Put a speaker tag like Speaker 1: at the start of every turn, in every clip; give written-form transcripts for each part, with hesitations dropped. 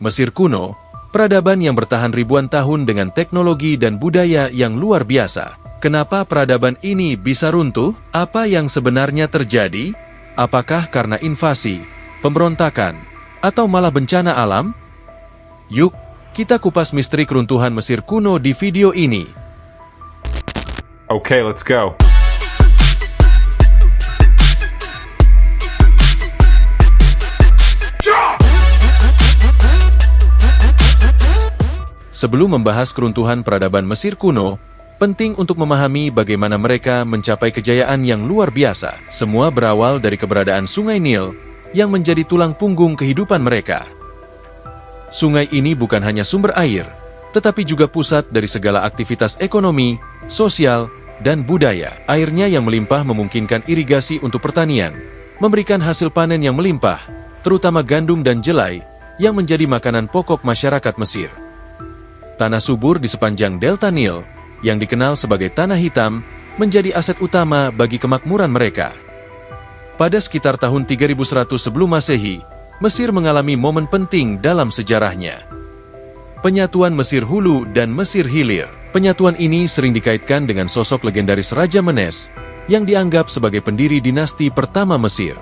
Speaker 1: Mesir kuno, peradaban yang bertahan ribuan tahun dengan teknologi dan budaya yang luar biasa. Kenapa peradaban ini bisa runtuh? Apa yang sebenarnya terjadi? Apakah karena invasi, pemberontakan, atau malah bencana alam? Yuk, kita kupas misteri keruntuhan Mesir kuno di video ini.
Speaker 2: Okay, let's go.
Speaker 1: Sebelum membahas keruntuhan peradaban Mesir kuno, penting untuk memahami bagaimana mereka mencapai kejayaan yang luar biasa. Semua berawal dari keberadaan Sungai Nil yang menjadi tulang punggung kehidupan mereka. Sungai ini bukan hanya sumber air, tetapi juga pusat dari segala aktivitas ekonomi, sosial, dan budaya. Airnya yang melimpah memungkinkan irigasi untuk pertanian, memberikan hasil panen yang melimpah, terutama gandum dan jelai, yang menjadi makanan pokok masyarakat Mesir. Tanah subur di sepanjang Delta Nil, yang dikenal sebagai Tanah Hitam, menjadi aset utama bagi kemakmuran mereka. Pada sekitar tahun 3100 sebelum Masehi, Mesir mengalami momen penting dalam sejarahnya. Penyatuan Mesir Hulu dan Mesir Hilir. Penyatuan ini sering dikaitkan dengan sosok legendaris Raja Menes, yang dianggap sebagai pendiri dinasti pertama Mesir.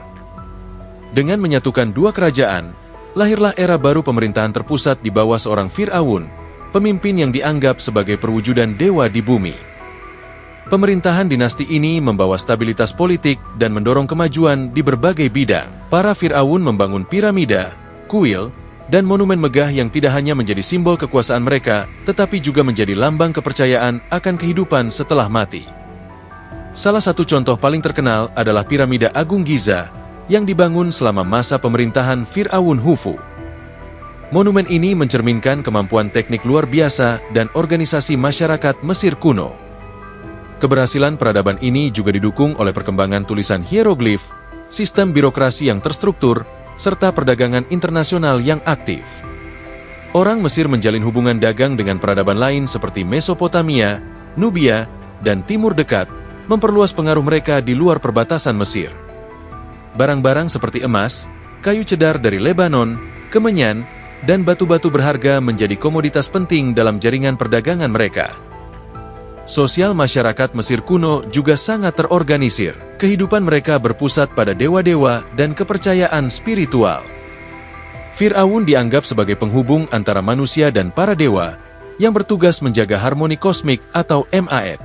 Speaker 1: Dengan menyatukan dua kerajaan, lahirlah era baru pemerintahan terpusat di bawah seorang Fir'aun, pemimpin yang dianggap sebagai perwujudan dewa di bumi. Pemerintahan dinasti ini membawa stabilitas politik dan mendorong kemajuan di berbagai bidang. Para Fir'aun membangun piramida, kuil, dan monumen megah yang tidak hanya menjadi simbol kekuasaan mereka, tetapi juga menjadi lambang kepercayaan akan kehidupan setelah mati. Salah satu contoh paling terkenal adalah Piramida Agung Giza, yang dibangun selama masa pemerintahan Fir'aun Khufu. Monumen ini mencerminkan kemampuan teknik luar biasa dan organisasi masyarakat Mesir kuno. Keberhasilan peradaban ini juga didukung oleh perkembangan tulisan hieroglif, sistem birokrasi yang terstruktur, serta perdagangan internasional yang aktif. Orang Mesir menjalin hubungan dagang dengan peradaban lain seperti Mesopotamia, Nubia, dan Timur Dekat, memperluas pengaruh mereka di luar perbatasan Mesir. Barang-barang seperti emas, kayu cedar dari Lebanon, kemenyan, dan batu-batu berharga menjadi komoditas penting dalam jaringan perdagangan mereka. Sosial masyarakat Mesir kuno juga sangat terorganisir. Kehidupan mereka berpusat pada dewa-dewa dan kepercayaan spiritual. Fir'aun dianggap sebagai penghubung antara manusia dan para dewa, yang bertugas menjaga harmoni kosmik atau Ma'at.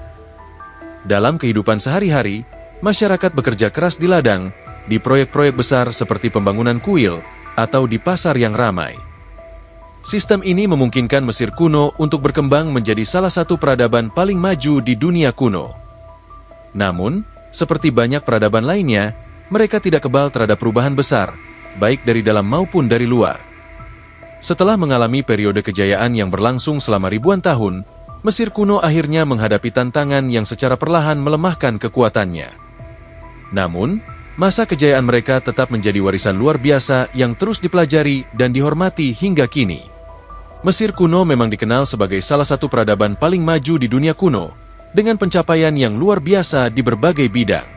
Speaker 1: Dalam kehidupan sehari-hari, masyarakat bekerja keras di ladang, di proyek-proyek besar seperti pembangunan kuil, atau di pasar yang ramai. Sistem ini memungkinkan Mesir kuno untuk berkembang menjadi salah satu peradaban paling maju di dunia kuno. Namun, seperti banyak peradaban lainnya, mereka tidak kebal terhadap perubahan besar, baik dari dalam maupun dari luar. Setelah mengalami periode kejayaan yang berlangsung selama ribuan tahun, Mesir kuno akhirnya menghadapi tantangan yang secara perlahan melemahkan kekuatannya. Namun, masa kejayaan mereka tetap menjadi warisan luar biasa yang terus dipelajari dan dihormati hingga kini. Mesir kuno memang dikenal sebagai salah satu peradaban paling maju di dunia kuno, dengan pencapaian yang luar biasa di berbagai bidang.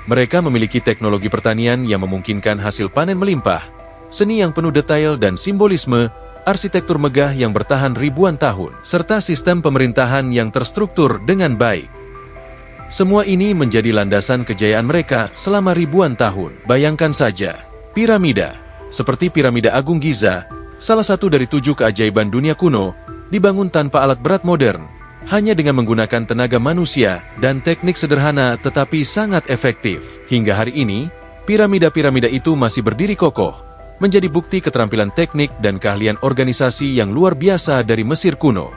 Speaker 1: Mereka memiliki teknologi pertanian yang memungkinkan hasil panen melimpah, seni yang penuh detail dan simbolisme, arsitektur megah yang bertahan ribuan tahun, serta sistem pemerintahan yang terstruktur dengan baik. Semua ini menjadi landasan kejayaan mereka selama ribuan tahun. Bayangkan saja, piramida, seperti Piramida Agung Giza, salah satu dari 7 keajaiban dunia kuno, dibangun tanpa alat berat modern, hanya dengan menggunakan tenaga manusia dan teknik sederhana tetapi sangat efektif. Hingga hari ini, piramida-piramida itu masih berdiri kokoh, menjadi bukti keterampilan teknik dan keahlian organisasi yang luar biasa dari Mesir kuno.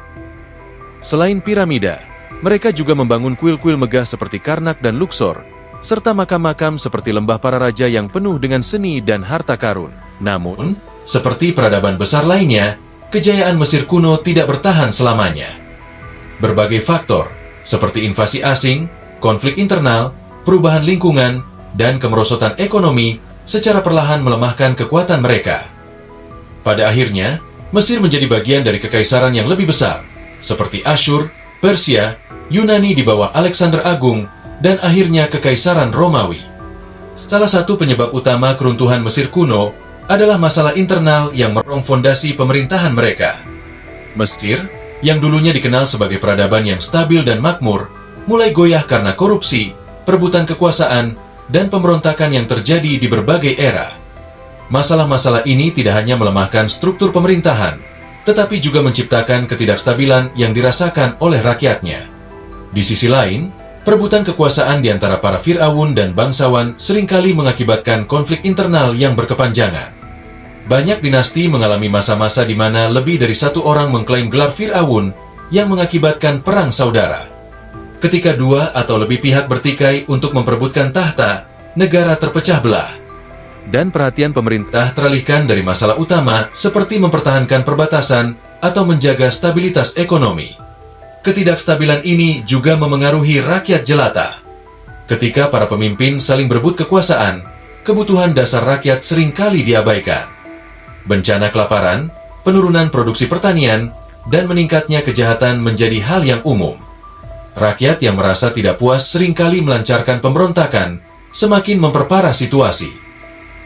Speaker 1: Selain piramida, mereka juga membangun kuil-kuil megah seperti Karnak dan Luxor, serta makam-makam seperti lembah para raja yang penuh dengan seni dan harta karun. Namun, seperti peradaban besar lainnya, kejayaan Mesir kuno tidak bertahan selamanya. Berbagai faktor, seperti invasi asing, konflik internal, perubahan lingkungan, dan kemerosotan ekonomi, secara perlahan melemahkan kekuatan mereka. Pada akhirnya, Mesir menjadi bagian dari kekaisaran yang lebih besar, seperti Asyur, Persia, Yunani di bawah Alexander Agung, dan akhirnya Kekaisaran Romawi. Salah satu penyebab utama keruntuhan Mesir kuno adalah masalah internal yang merong fondasi pemerintahan mereka. Mesir, yang dulunya dikenal sebagai peradaban yang stabil dan makmur, mulai goyah karena korupsi, perebutan kekuasaan, dan pemberontakan yang terjadi di berbagai era. Masalah-masalah ini tidak hanya melemahkan struktur pemerintahan, tetapi juga menciptakan ketidakstabilan yang dirasakan oleh rakyatnya. Di sisi lain, perebutan kekuasaan di antara para Fir'aun dan bangsawan seringkali mengakibatkan konflik internal yang berkepanjangan. Banyak dinasti mengalami masa-masa di mana lebih dari satu orang mengklaim gelar Fir'aun yang mengakibatkan perang saudara. Ketika dua atau lebih pihak bertikai untuk memperebutkan tahta, negara terpecah belah. Dan perhatian pemerintah teralihkan dari masalah utama seperti mempertahankan perbatasan atau menjaga stabilitas ekonomi. Ketidakstabilan ini juga memengaruhi rakyat jelata. Ketika para pemimpin saling berebut kekuasaan, kebutuhan dasar rakyat seringkali diabaikan. Bencana kelaparan, penurunan produksi pertanian, dan meningkatnya kejahatan menjadi hal yang umum. Rakyat yang merasa tidak puas seringkali melancarkan pemberontakan, semakin memperparah situasi.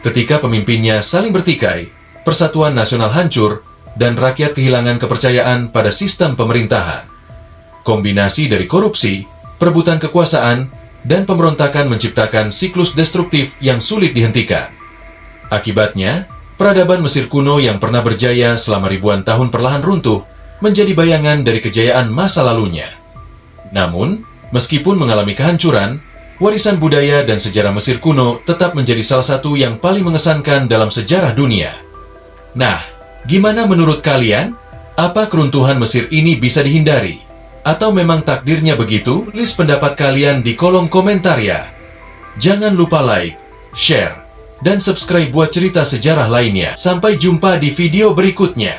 Speaker 1: Ketika pemimpinnya saling bertikai, persatuan nasional hancur, dan rakyat kehilangan kepercayaan pada sistem pemerintahan. Kombinasi dari korupsi, perebutan kekuasaan, dan pemberontakan menciptakan siklus destruktif yang sulit dihentikan. Akibatnya, peradaban Mesir kuno yang pernah berjaya selama ribuan tahun perlahan runtuh, menjadi bayangan dari kejayaan masa lalunya. Namun, meskipun mengalami kehancuran, warisan budaya dan sejarah Mesir kuno tetap menjadi salah satu yang paling mengesankan dalam sejarah dunia. Nah, gimana menurut kalian? Apa keruntuhan Mesir ini bisa dihindari? Atau memang takdirnya begitu? List pendapat kalian di kolom komentar ya. Jangan lupa like, share, dan subscribe buat cerita sejarah lainnya. Sampai jumpa di video berikutnya.